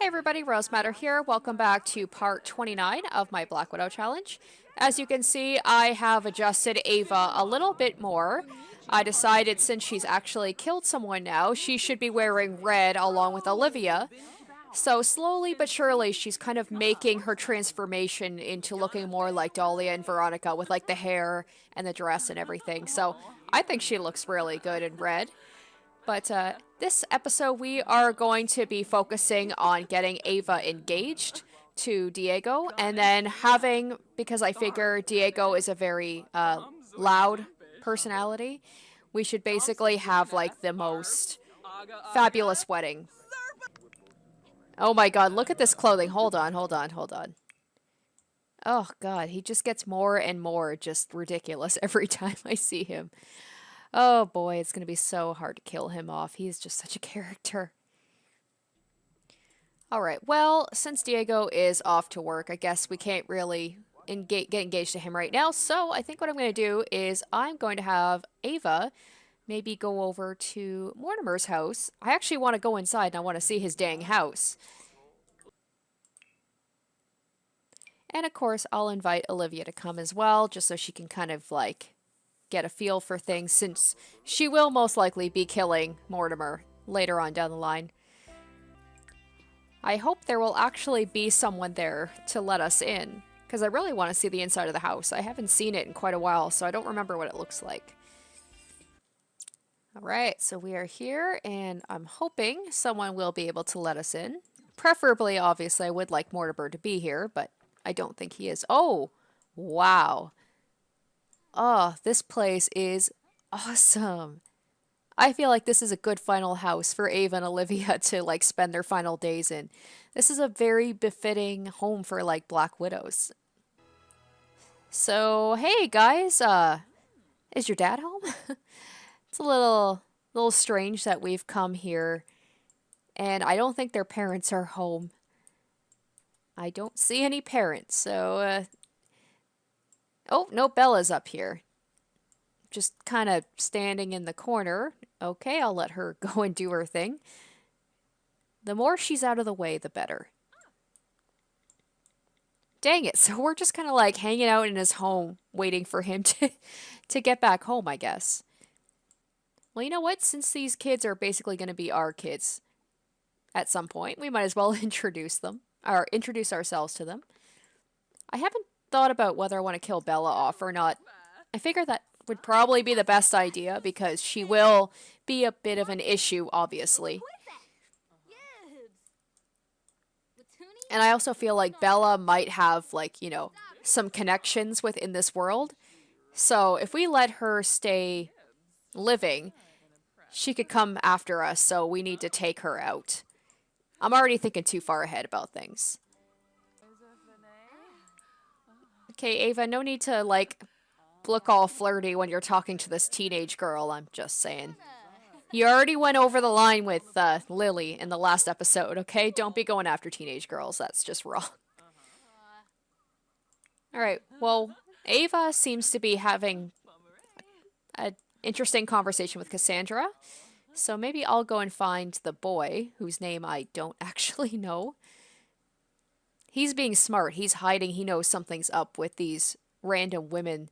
Hey everybody, Rose Matter here. Welcome back to part 29 of my Black Widow challenge. As you can see, I have adjusted Ava a little bit more. I decided since she's actually killed someone now, she should be wearing red along with Olivia. So slowly but surely, she's kind of making her transformation into looking more like Dahlia and Veronica with like the hair and the dress and everything. So I think she looks really good in red. But this episode, we are going to be focusing on getting Ava engaged to Diego, and then having, because I figure Diego is a very loud personality, we should basically have like the most fabulous wedding. Oh my god, look at this clothing. Hold on, hold on, hold on. Oh god, he just gets more and more just ridiculous every time I see him. Oh boy, it's going to be so hard to kill him off. He's just such a character. Alright, well, since Diego is off to work, I guess we can't really get engaged to him right now. So I think what I'm going to do is I'm going to have Ava maybe go over to Mortimer's house. I actually want to go inside and I want to see his dang house. And of course, I'll invite Olivia to come as well, just so she can kind of like get a feel for things, since she will most likely be killing Mortimer later on down the line. I hope there will actually be someone there to let us in, because I really want to see the inside of the house. I haven't seen it in quite a while, so I don't remember what it looks like. Alright, so we are here, and I'm hoping someone will be able to let us in. Preferably, obviously, I would like Mortimer to be here, but I don't think he is. Oh, wow. Oh, this place is awesome. I feel like this is a good final house for Ava and Olivia to like spend their final days in. This is a very befitting home for like Black Widows. So, hey guys, is your dad home? It's a little strange that we've come here and I don't think their parents are home. I don't see any parents, so oh, no, Bella's up here. Just kind of standing in the corner. Okay, I'll let her go and do her thing. The more she's out of the way, the better. Dang it, so we're just kind of like hanging out in his home, waiting for him to get back home, I guess. Well, you know what? Since these kids are basically going to be our kids at some point, we might as well introduce them, or introduce ourselves to them. I haven't thought about whether I want to kill Bella off or not. I figure that would probably be the best idea because she will be a bit of an issue, obviously. And I also feel like Bella might have, like, you know, some connections within this world. So if we let her stay living, she could come after us, so we need to take her out. I'm already thinking too far ahead about things. Okay, Ava, no need to, like, look all flirty when you're talking to this teenage girl, I'm just saying. You already went over the line with Lily in the last episode, okay? Don't be going after teenage girls, that's just wrong. Alright, well, Ava seems to be having an interesting conversation with Cassandra, so maybe I'll go and find the boy, whose name I don't actually know. He's being smart, he's hiding, he knows something's up with these random women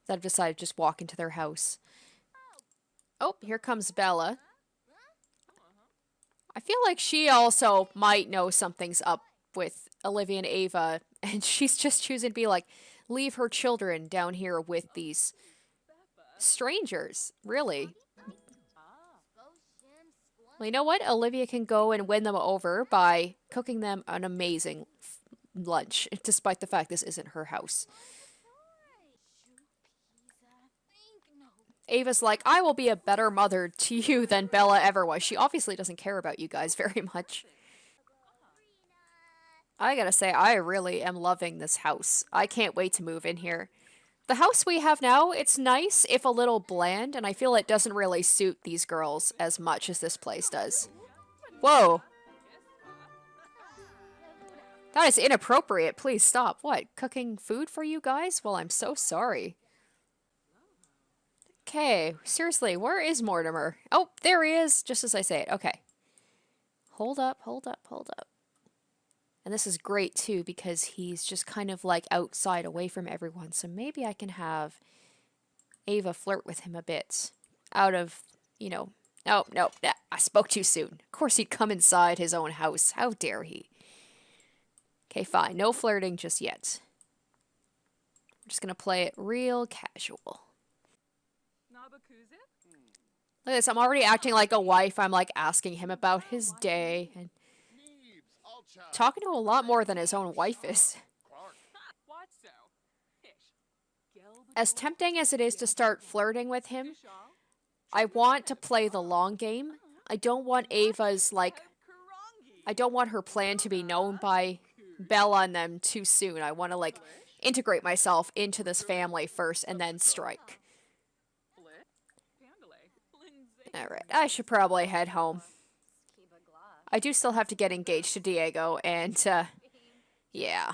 that have decided to just walk into their house. Oh, here comes Bella. I feel like she also might know something's up with Olivia and Ava, and she's just choosing to be like, leave her children down here with these strangers, really. Well, you know what? Olivia can go and win them over by cooking them an amazing lunch, despite the fact this isn't her house. Ava's like, I will be a better mother to you than Bella ever was. She obviously doesn't care about you guys very much. I gotta say, I really am loving this house. I can't wait to move in here. The house we have now, it's nice, if a little bland, and I feel it doesn't really suit these girls as much as this place does. Whoa. That is inappropriate. Please stop. What? Cooking food for you guys? Well, I'm so sorry. Okay, seriously, where is Mortimer? Oh, there he is, just as I say it. Okay. Hold up, hold up, hold up. And this is great too because he's just kind of like outside away from everyone. So maybe I can have Ava flirt with him a bit out of, you know, oh, no, I spoke too soon. Of course he'd come inside his own house. How dare he? Okay, fine. No flirting just yet. I'm just going to play it real casual. Look at this. I'm already acting like a wife. I'm like asking him about his day and talking to him a lot more than his own wife is. As tempting as it is to start flirting with him, I want to play the long game. I don't want Ava's, like, I don't want her plan to be known by Bella and them too soon. I want to, like, integrate myself into this family first and then strike. Alright, I should probably head home. I do still have to get engaged to Diego, and, yeah.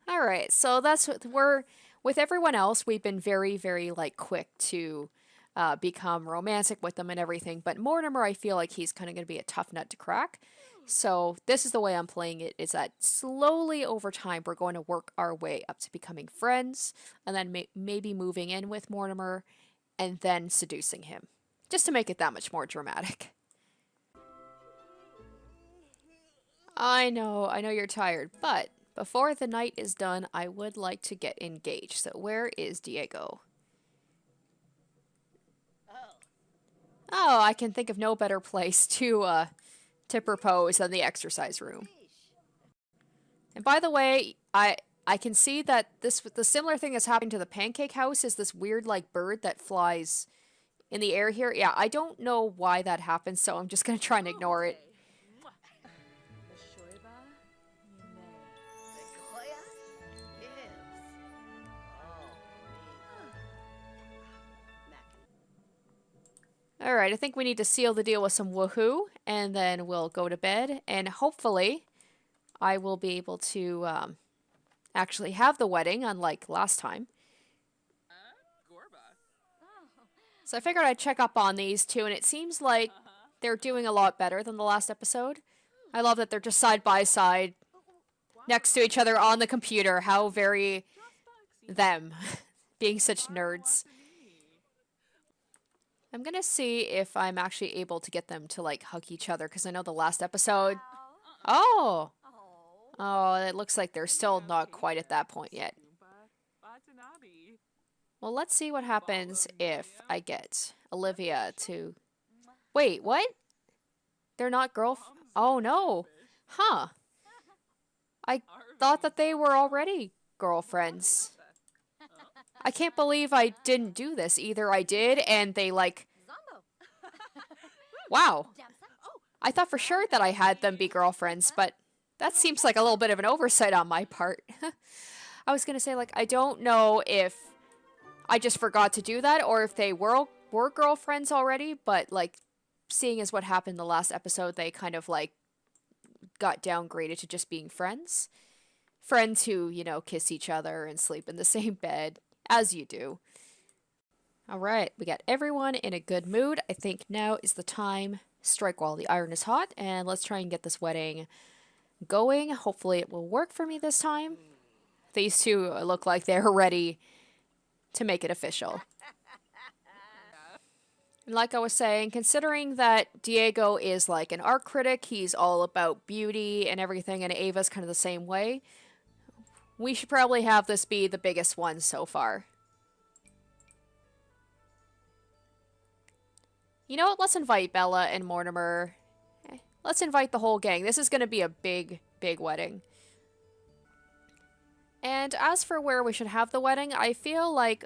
Alright, so that's what we're... With everyone else, we've been very, very, like, quick to become romantic with them and everything, but Mortimer, I feel like he's kind of going to be a tough nut to crack. So this is the way I'm playing it, is that slowly over time, we're going to work our way up to becoming friends, and then maybe moving in with Mortimer, and then seducing him. Just to make it that much more dramatic. I know you're tired, but before the night is done, I would like to get engaged. So where is Diego? Oh, I can think of no better place to propose than the exercise room. And by the way, I can see that the similar thing that's happening to the pancake house is this weird like bird that flies in the air here. Yeah, I don't know why that happens, so I'm just gonna try and ignore it. Alright, I think we need to seal the deal with some woohoo, and then we'll go to bed, and hopefully I will be able to actually have the wedding, unlike last time. So I figured I'd check up on these two, and it seems like they're doing a lot better than the last episode. I love that they're just side by side, next to each other on the computer. How very them, being such nerds. I'm gonna see if I'm actually able to get them to, like, hug each other, because I know the last episode... Oh! Oh, it looks like they're still not quite at that point yet. Well, let's see what happens if I get Olivia to... Wait, what? They're not Oh, no. Huh. I thought that they were already girlfriends. I can't believe I didn't do this. Either I did and they like... Wow. I thought for sure that I had them be girlfriends, but that seems like a little bit of an oversight on my part. I was gonna say, like, I don't know if I just forgot to do that or if they were girlfriends already, but, like, seeing as what happened the last episode, they kind of, like, got downgraded to just being friends. Friends who, you know, kiss each other and sleep in the same bed. As you do. Alright, we got everyone in a good mood. I think now is the time. Strike while the iron is hot, and let's try and get this wedding going. Hopefully it will work for me this time. These two look like they're ready to make it official. And like I was saying, considering that Diego is like an art critic, he's all about beauty and everything, and Ava's kind of the same way, we should probably have this be the biggest one so far. You know what? Let's invite Bella and Mortimer. Let's invite the whole gang. This is going to be a big, big wedding. And as for where we should have the wedding, I feel like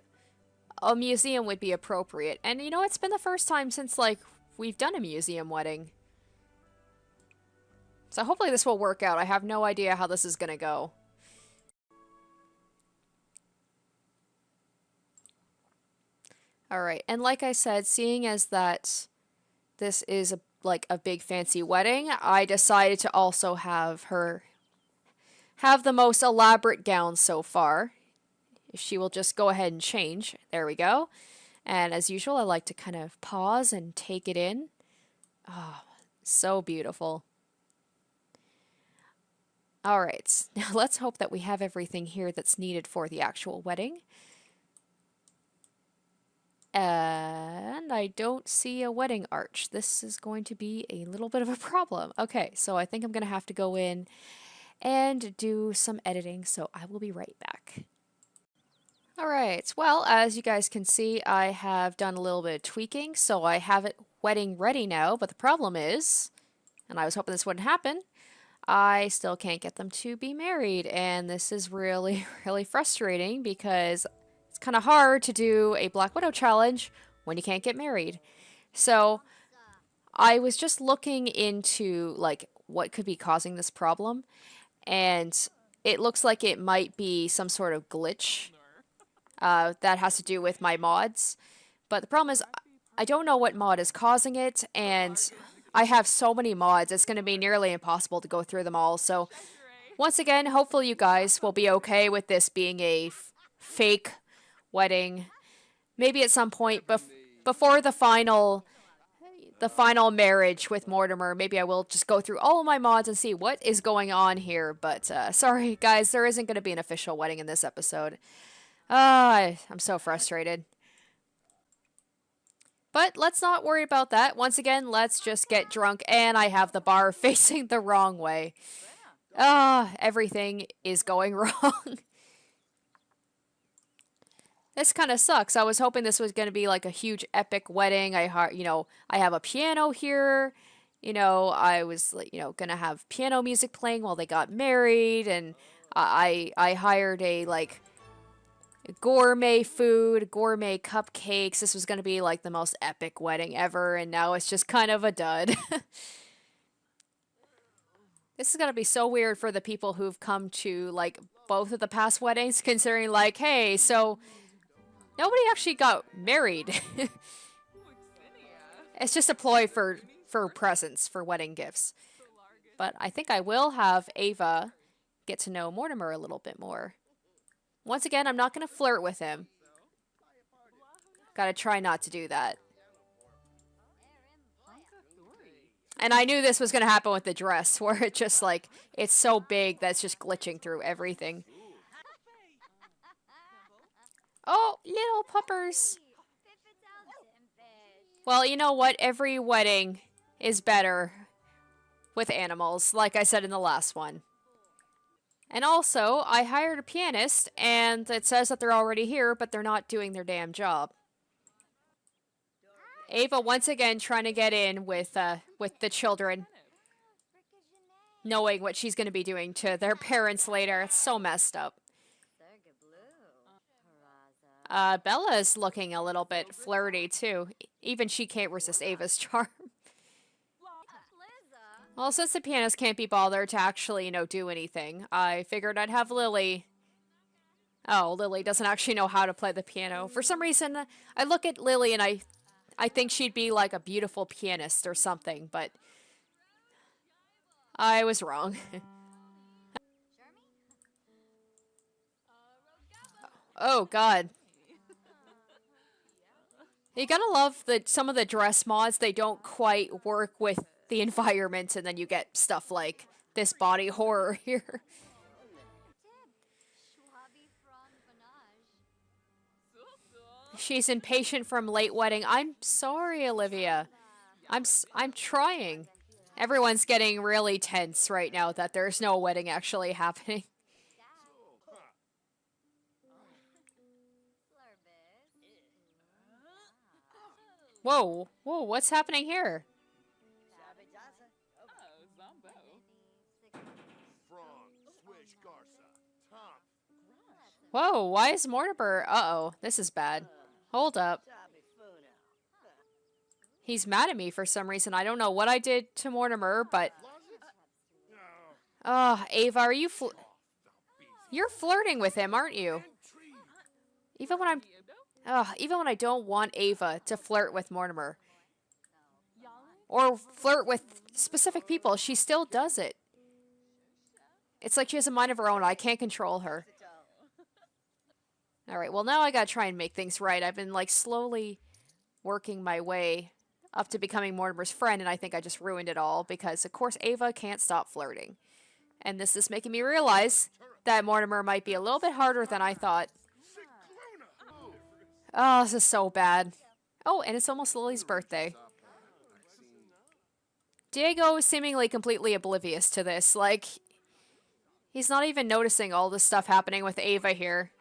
a museum would be appropriate. And you know, it's been the first time since, like, we've done a museum wedding. So hopefully this will work out. I have no idea how this is going to go. Alright, and like I said, seeing as that this is like a big fancy wedding, I decided to also have her have the most elaborate gown so far. If she will just go ahead and change. There we go. And as usual, I like to kind of pause and take it in. Oh, so beautiful. Alright, now let's hope that we have everything here that's needed for the actual wedding. And I don't see a wedding arch. This is going to be a little bit of a problem. Okay, so I think I'm going to have to go in and do some editing, so I will be right back. Alright, well, as you guys can see, I have done a little bit of tweaking, so I have it wedding ready now, but the problem is, and I was hoping this wouldn't happen, I still can't get them to be married, and this is really, really frustrating because it's kind of hard to do a Black Widow challenge when you can't get married. So I was just looking into like what could be causing this problem, and it looks like it might be some sort of glitch that has to do with my mods. But the problem is I don't know what mod is causing it, and I have so many mods, it's going to be nearly impossible to go through them all. So once again, hopefully you guys will be okay with this being a fake wedding. Maybe at some point before the final marriage with Mortimer, maybe I will just go through all of my mods and see what is going on here. But sorry guys, there isn't going to be an official wedding in this episode. I'm so frustrated. But let's not worry about that. Once again, let's just get drunk, and I have the bar facing the wrong way. Everything is going wrong. This kind of sucks. I was hoping this was going to be like a huge epic wedding. I have a piano here. I was going to have piano music playing while they got married, and I hired a like gourmet food, gourmet cupcakes. This was going to be like the most epic wedding ever, and now it's just kind of a dud. This is going to be so weird for the people who've come to like both of the past weddings, considering like, hey, so nobody actually got married. It's just a ploy for presents, for wedding gifts. But I think I will have Ava get to know Mortimer a little bit more. Once again, I'm not going to flirt with him. Gotta try not to do that. And I knew this was going to happen with the dress, where it just like, it's so big that it's just glitching through everything. Oh, little puppers. Well, you know what? Every wedding is better with animals, like I said in the last one. And also, I hired a pianist, and it says that they're already here, but they're not doing their damn job. Ava once again trying to get in with the children, knowing what she's going to be doing to their parents later. It's so messed up. Bella's looking a little bit flirty too. Even she can't resist Ava's charm. Well, since the pianist can't be bothered to actually, do anything, I figured I'd have Lily. Oh, Lily doesn't actually know how to play the piano. For some reason, I look at Lily and I think she'd be like a beautiful pianist or something, but I was wrong. Oh, God. You gotta love that some of the dress mods, they don't quite work with the environment, and then you get stuff like this body horror here. She's impatient from late wedding. I'm sorry, Olivia. I'm trying. Everyone's getting really tense right now that there's no wedding actually happening. Whoa, what's happening here? Whoa, why is Mortimer? Uh-oh, this is bad. Hold up. He's mad at me for some reason. I don't know what I did to Mortimer, but... Ava, are you You're flirting with him, aren't you? Even when I don't want Ava to flirt with Mortimer. Or flirt with specific people, she still does it. It's like she has a mind of her own. I can't control her. Alright, well now I gotta try and make things right. I've been like slowly working my way up to becoming Mortimer's friend, and I think I just ruined it all because of course Ava can't stop flirting. And this is making me realize that Mortimer might be a little bit harder than I thought. Oh, this is so bad. Oh, and it's almost Lily's birthday. Diego is seemingly completely oblivious to this. Like, he's not even noticing all this stuff happening with Ava here.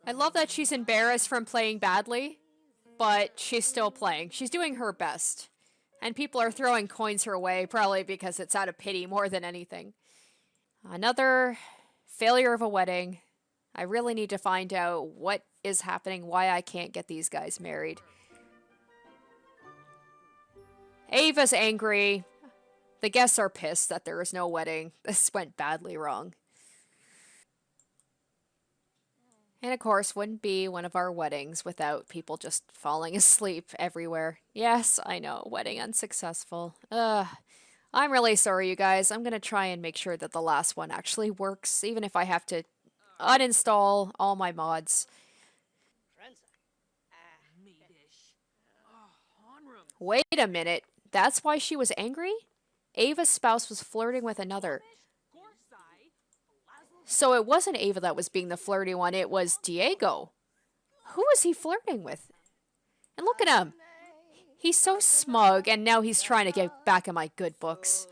I love that she's embarrassed from playing badly, but she's still playing. She's doing her best. And people are throwing coins her way, probably because it's out of pity more than anything. Another failure of a wedding. I really need to find out what is happening, why I can't get these guys married. Ava's angry. The guests are pissed that there is no wedding. This went badly wrong. And of course, wouldn't be one of our weddings without people just falling asleep everywhere. Yes, I know, wedding unsuccessful. Ugh. I'm really sorry, you guys. I'm gonna try and make sure that the last one actually works, even if I have to uninstall all my mods. Wait a minute. That's why she was angry? Ava's spouse was flirting with another. So it wasn't Ava that was being the flirty one, it was Diego. Who was he flirting with? And look at him. He's so smug, and now he's trying to get back in my good books.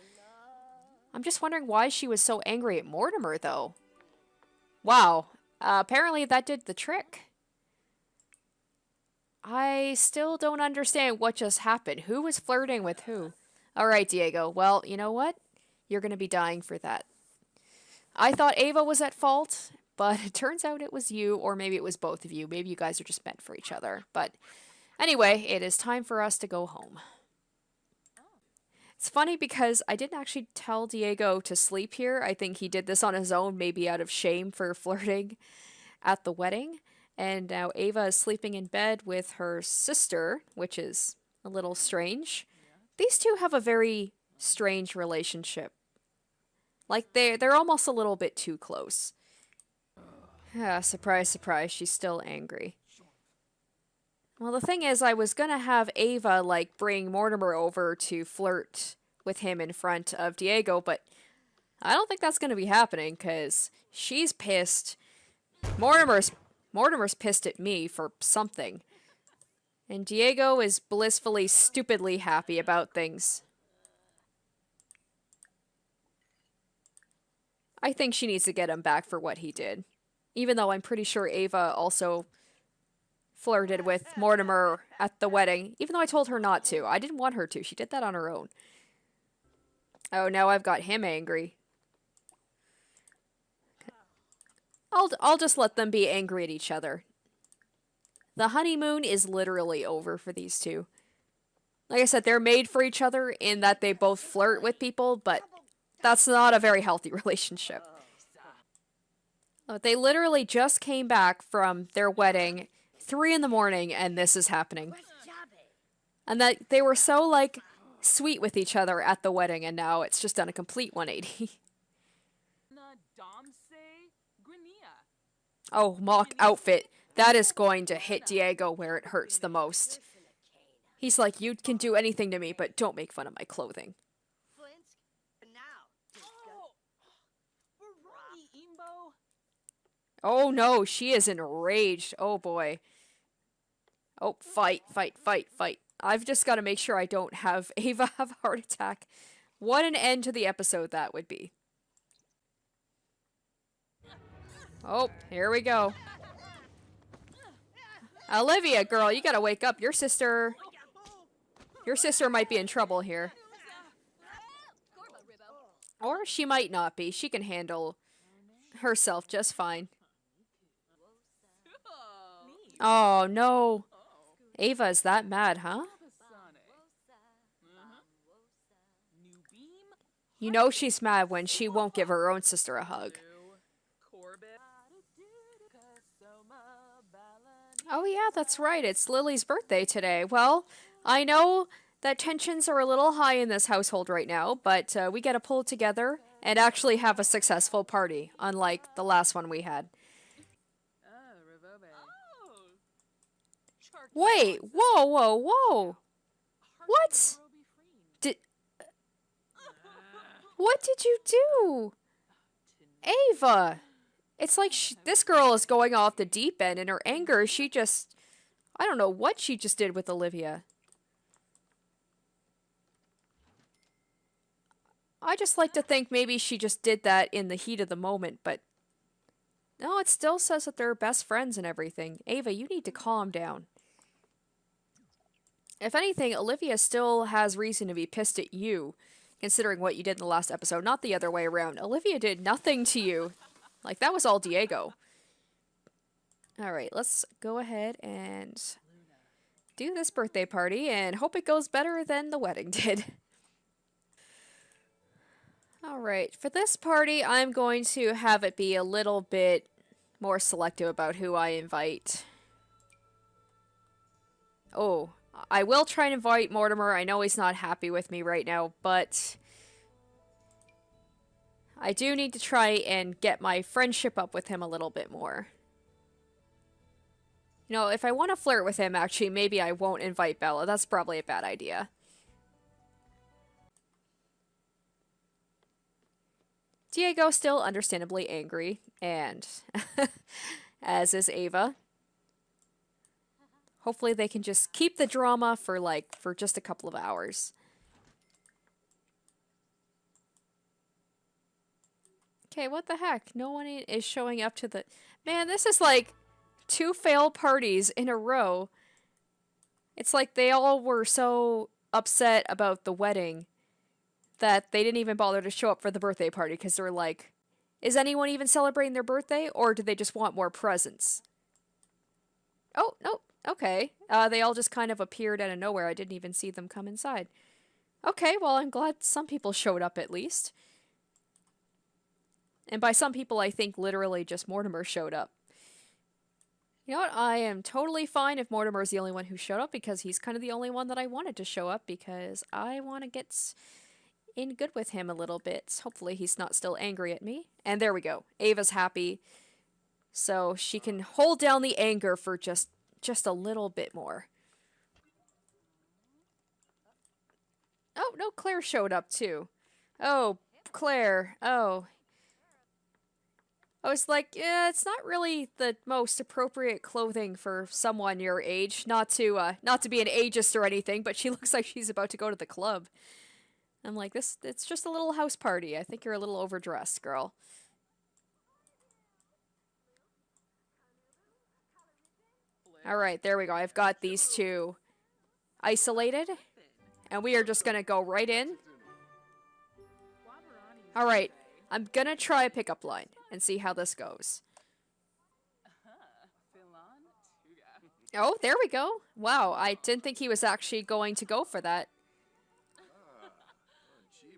I'm just wondering why she was so angry at Mortimer, though. Wow. Apparently that did the trick. I still don't understand what just happened. Who was flirting with who? Alright, Diego. Well, you know what? You're gonna be dying for that. I thought Ava was at fault, but it turns out it was you, or maybe it was both of you. Maybe you guys are just meant for each other. But anyway, it is time for us to go home. It's funny because I didn't actually tell Diego to sleep here. I think he did this on his own, maybe out of shame for flirting at the wedding. And now Ava is sleeping in bed with her sister, which is a little strange. These two have a very strange relationship. Like they're almost a little bit too close. Ah, surprise, surprise, she's still angry. Well, the thing is, I was gonna have Ava, like, bring Mortimer over to flirt with him in front of Diego, but I don't think that's gonna be happening, because she's pissed. Mortimer's pissed at me for something. And Diego is blissfully, stupidly happy about things. I think she needs to get him back for what he did. Even though I'm pretty sure Ava also flirted with Mortimer at the wedding, even though I told her not to. I didn't want her to. She did that on her own. Oh, now I've got him angry. I'll just let them be angry at each other. The honeymoon is literally over for these two. Like I said, they're made for each other in that they both flirt with people, but that's not a very healthy relationship. They literally just came back from their wedding 3 in the morning, and this is happening. And that they were so, like, sweet with each other at the wedding, and now it's just done a complete 180. Oh, mock outfit. That is going to hit Diego where it hurts the most. He's like, you can do anything to me, but don't make fun of my clothing. Oh no, she is enraged. Oh boy. Oh, fight, fight, fight, fight. I've just got to make sure I don't have Ava have a heart attack. What an end to the episode that would be. Oh, here we go. Olivia, girl, you gotta wake up. Your sister might be in trouble here. Or she might not be. She can handle herself just fine. Oh, no. Ava is that mad, huh? You know she's mad when she won't give her own sister a hug. Oh yeah, that's right. It's Lily's birthday today. Well, I know that tensions are a little high in this household right now, but we get to pull together and actually have a successful party, unlike the last one we had. Wait, whoa, whoa, whoa. What? What did you do? Ava! It's like this girl is going off the deep end. In her anger, she just... I don't know what she just did with Olivia. I just like to think maybe she just did that in the heat of the moment, but... No, it still says that they're best friends and everything. Ava, you need to calm down. If anything, Olivia still has reason to be pissed at you, considering what you did in the last episode, not the other way around. Olivia did nothing to you. Like, that was all Diego. Alright, let's go ahead and do this birthday party and hope it goes better than the wedding did. Alright, for this party, I'm going to have it be a little bit more selective about who I invite. Oh, I will try and invite Mortimer. I know he's not happy with me right now, but I do need to try and get my friendship up with him a little bit more. You know, if I want to flirt with him, actually, maybe I won't invite Bella. That's probably a bad idea. Diego still understandably angry, and as is Ava. Hopefully they can just keep the drama for just a couple of hours. Okay, what the heck? No one is showing up to the... Man, this is like 2 failed parties in a row. It's like they all were so upset about the wedding that they didn't even bother to show up for the birthday party because they were like, is anyone even celebrating their birthday, or do they just want more presents? Oh, no, okay. They all just kind of appeared out of nowhere. I didn't even see them come inside. Okay, well, I'm glad some people showed up at least. And by some people, I think literally just Mortimer showed up. You know what? I am totally fine if Mortimer's the only one who showed up because he's kind of the only one that I wanted to show up because I want to get in good with him a little bit. Hopefully he's not still angry at me. And there we go. Ava's happy. So she can hold down the anger for just a little bit more. Oh, no, Claire showed up too. Oh, Claire. Oh. I was like, yeah, it's not really the most appropriate clothing for someone your age. Not to be an ageist or anything, but she looks like she's about to go to the club. I'm like, it's just a little house party. I think you're a little overdressed, girl. Alright, there we go. I've got these two isolated. And we are just gonna go right in. Alright, I'm gonna try a pickup line and see how this goes. Oh, there we go. Wow, I didn't think he was actually going to go for that.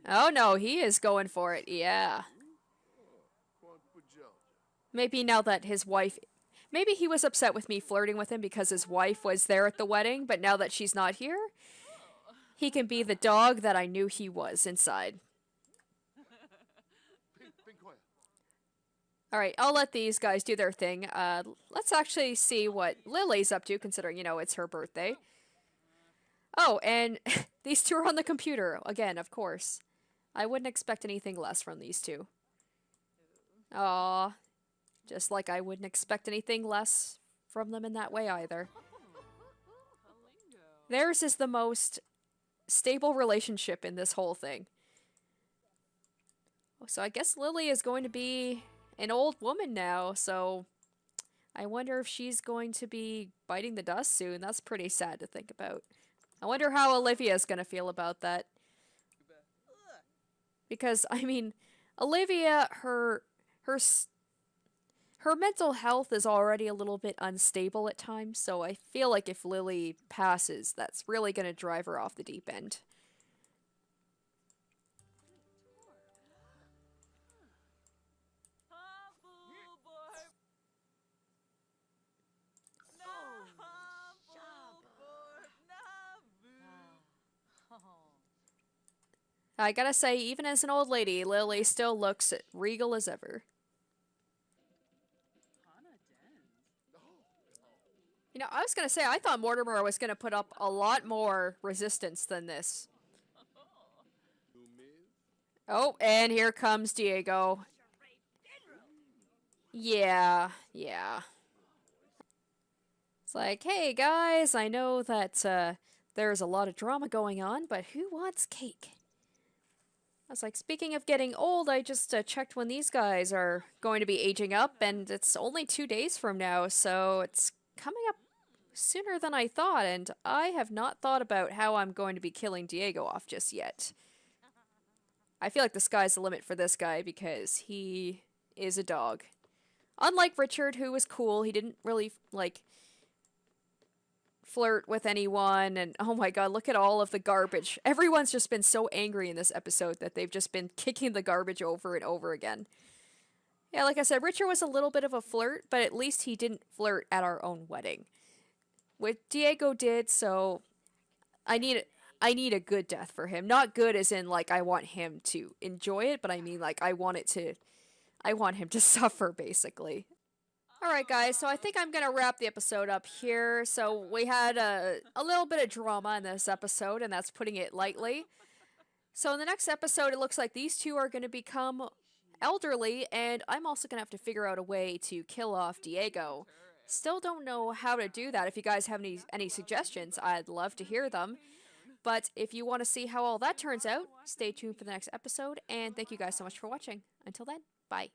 Oh no, he is going for it, yeah. Maybe now that his wife... Maybe he was upset with me flirting with him because his wife was there at the wedding, but now that she's not here, he can be the dog that I knew he was inside. Alright, I'll let these guys do their thing. Let's actually see what Lily's up to, considering, you know, it's her birthday. Oh, and these two are on the computer. Again, of course. I wouldn't expect anything less from these two. Aww. Just like I wouldn't expect anything less from them in that way either. Theirs is the most stable relationship in this whole thing. So I guess Lily is going to be an old woman now, so I wonder if she's going to be biting the dust soon. That's pretty sad to think about. I wonder how Olivia's going to feel about that. Because, I mean, Olivia, her mental health is already a little bit unstable at times, so I feel like if Lily passes, that's really going to drive her off the deep end. I gotta say, even as an old lady, Lily still looks regal as ever. You know, I was gonna say, I thought Mortimer was gonna put up a lot more resistance than this. Oh, and here comes Diego. Yeah, yeah. It's like, hey guys, I know that there's a lot of drama going on, but who wants cake? I was like, speaking of getting old, I just checked when these guys are going to be aging up, and it's only 2 days from now, so it's coming up sooner than I thought, and I have not thought about how I'm going to be killing Diego off just yet. I feel like the sky's the limit for this guy because he is a dog. Unlike Richard, who was cool, he didn't really, like, flirt with anyone, and oh my god, look at all of the garbage. Everyone's just been so angry in this episode that they've just been kicking the garbage over and over again. Yeah, like I said, Richard was a little bit of a flirt, but at least he didn't flirt at our own wedding. What Diego did, so I need I need a good death for him. Not good as in like I want him to enjoy it, but I mean like I want him to suffer basically. All right, guys. So I think I'm gonna wrap the episode up here. So we had a little bit of drama in this episode, and that's putting it lightly. So in the next episode, it looks like these two are gonna become elderly, and I'm also gonna have to figure out a way to kill off Diego. Still don't know how to do that. If you guys have any suggestions, I'd love to hear them. But if you want to see how all that turns out, stay tuned for the next episode. And thank you guys so much for watching. Until then, bye.